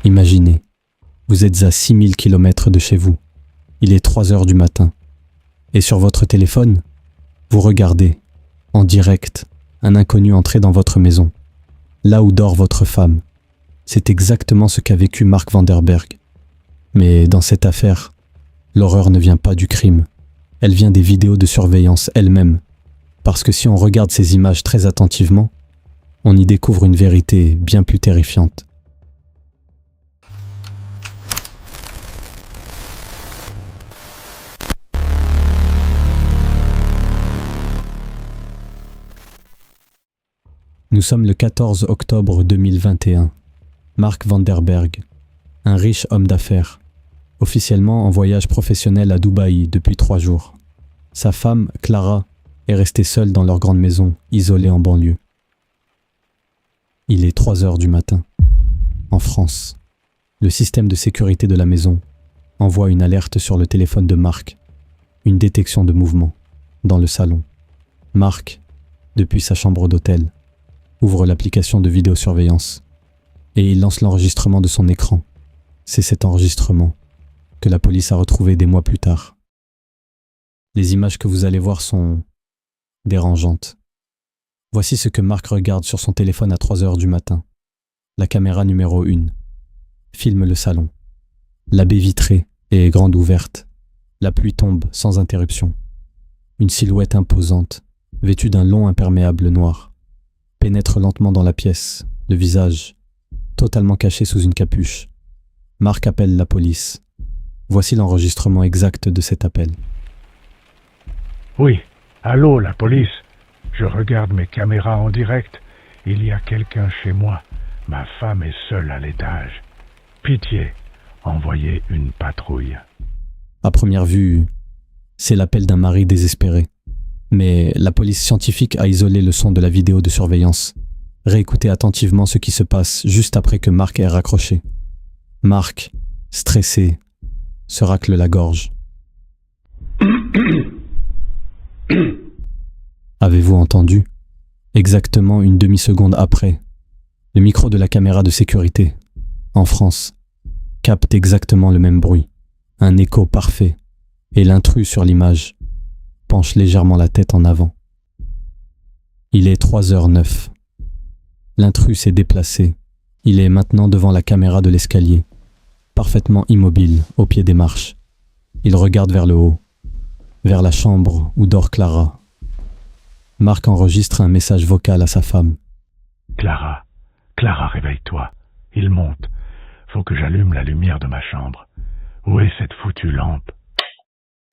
Imaginez, vous êtes à 6000 km de chez vous. Il est 3 heures du matin. Et sur votre téléphone, vous regardez, en direct, un inconnu entrer dans votre maison, là où dort votre femme. C'est exactement ce qu'a vécu Mark Vanderberg. Mais dans cette affaire, l'horreur ne vient pas du crime. Elle vient des vidéos de surveillance elles-mêmes. Parce que si on regarde ces images très attentivement, on y découvre une vérité bien plus terrifiante. Nous sommes le 14 octobre 2021. Mark Vanderberg, un riche homme d'affaires, officiellement en voyage professionnel à Dubaï depuis 3 jours. Sa femme, Clara, est restée seule dans leur grande maison, isolée en banlieue. Il est 3 heures du matin. En France, le système de sécurité de la maison envoie une alerte sur le téléphone de Mark, une détection de mouvement, dans le salon. Mark, depuis sa chambre d'hôtel, ouvre l'application de vidéosurveillance et il lance l'enregistrement de son écran. C'est cet enregistrement que la police a retrouvé des mois plus tard. Les images que vous allez voir sont dérangeantes. Voici ce que Mark regarde sur son téléphone à 3 heures du matin. La caméra numéro 1 filme le salon. La baie vitrée est grande ouverte. La pluie tombe sans interruption. Une silhouette imposante, vêtue d'un long imperméable noir, pénètre lentement dans la pièce, le visage totalement caché sous une capuche. Mark appelle la police. Voici l'enregistrement exact de cet appel. Oui, allô, la police. Je regarde mes caméras en direct. Il y a quelqu'un chez moi. Ma femme est seule à l'étage. Pitié, envoyez une patrouille. À première vue, c'est l'appel d'un mari désespéré. Mais la police scientifique a isolé le son de la vidéo de surveillance. Réécoutez attentivement ce qui se passe juste après que Mark ait raccroché. Mark, stressé, se racle la gorge. Avez-vous entendu? Exactement une demi-seconde après, le micro de la caméra de sécurité, en France, capte exactement le même bruit, un écho parfait, et l'intrus sur l'image penche légèrement la tête en avant. Il est 3h09. L'intrus s'est déplacé. Il est maintenant devant la caméra de l'escalier, parfaitement immobile au pied des marches. Il regarde vers le haut, vers la chambre où dort Clara. Mark enregistre un message vocal à sa femme. Clara, réveille-toi. Il monte. Faut que j'allume la lumière de ma chambre. Où est cette foutue lampe?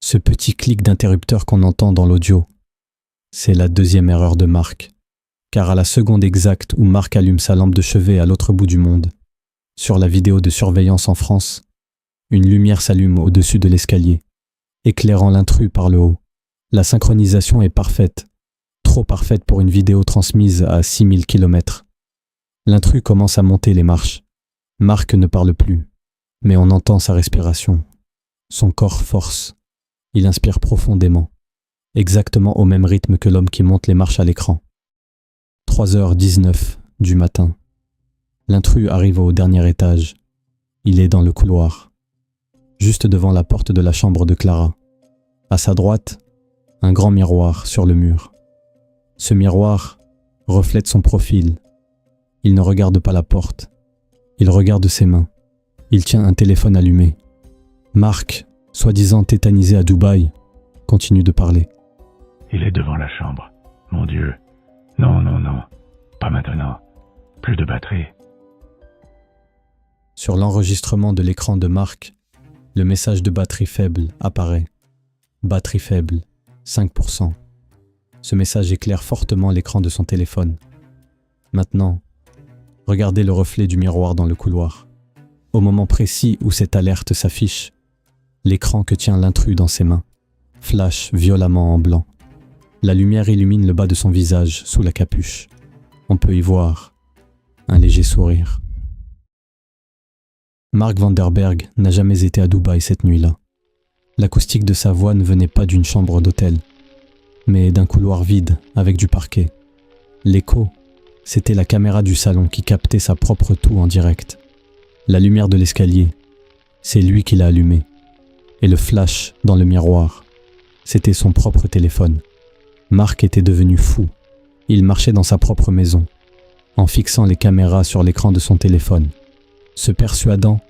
Ce petit clic d'interrupteur qu'on entend dans l'audio, c'est la deuxième erreur de Mark. Car à la seconde exacte où Mark allume sa lampe de chevet à l'autre bout du monde, sur la vidéo de surveillance en France, une lumière s'allume au-dessus de l'escalier, éclairant l'intrus par le haut. La synchronisation est parfaite, trop parfaite pour une vidéo transmise à 6000 km. L'intrus commence à monter les marches. Mark ne parle plus, mais on entend sa respiration. Son corps force. Il inspire profondément, exactement au même rythme que l'homme qui monte les marches à l'écran. 3h19 du matin. L'intrus arrive au dernier étage. Il est dans le couloir, juste devant la porte de la chambre de Clara. À sa droite, un grand miroir sur le mur. Ce miroir reflète son profil. Il ne regarde pas la porte. Il regarde ses mains. Il tient un téléphone allumé. Mark, soi-disant tétanisé à Dubaï, continue de parler. Il est devant la chambre. Mon Dieu. Non. Pas maintenant. Plus de batterie. Sur l'enregistrement de l'écran de Mark, le message de batterie faible apparaît. Batterie faible, 5%. Ce message éclaire fortement l'écran de son téléphone. Maintenant, regardez le reflet du miroir dans le couloir. Au moment précis où cette alerte s'affiche, l'écran que tient l'intrus dans ses mains flash violemment en blanc. La lumière illumine le bas de son visage sous la capuche. On peut y voir un léger sourire. Mark Vanderberg n'a jamais été à Dubaï cette nuit-là. L'acoustique de sa voix ne venait pas d'une chambre d'hôtel, mais d'un couloir vide avec du parquet. L'écho, c'était la caméra du salon qui captait sa propre toux en direct. La lumière de l'escalier, c'est lui qui l'a allumée. Et le flash dans le miroir, c'était son propre téléphone. Marc était devenu fou. Il marchait dans sa propre maison, en fixant les caméras sur l'écran de son téléphone, se persuadant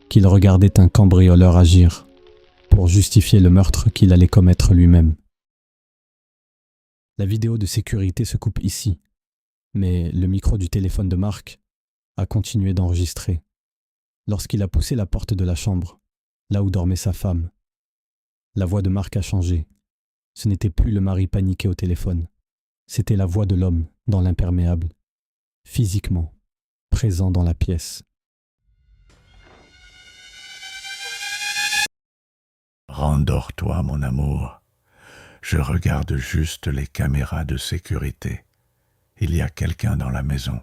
qu'il regardait un cambrioleur agir pour justifier le meurtre qu'il allait commettre lui-même. La vidéo de sécurité se coupe ici, mais le micro du téléphone de Marc a continué d'enregistrer. Lorsqu'il a poussé la porte de la chambre, là où dormait sa femme, la voix de Marc a changé. Ce n'était plus le mari paniqué au téléphone, c'était la voix de l'homme dans l'imperméable, physiquement présent dans la pièce. Rendors-toi, mon amour. Je regarde juste les caméras de sécurité. Il y a quelqu'un dans la maison.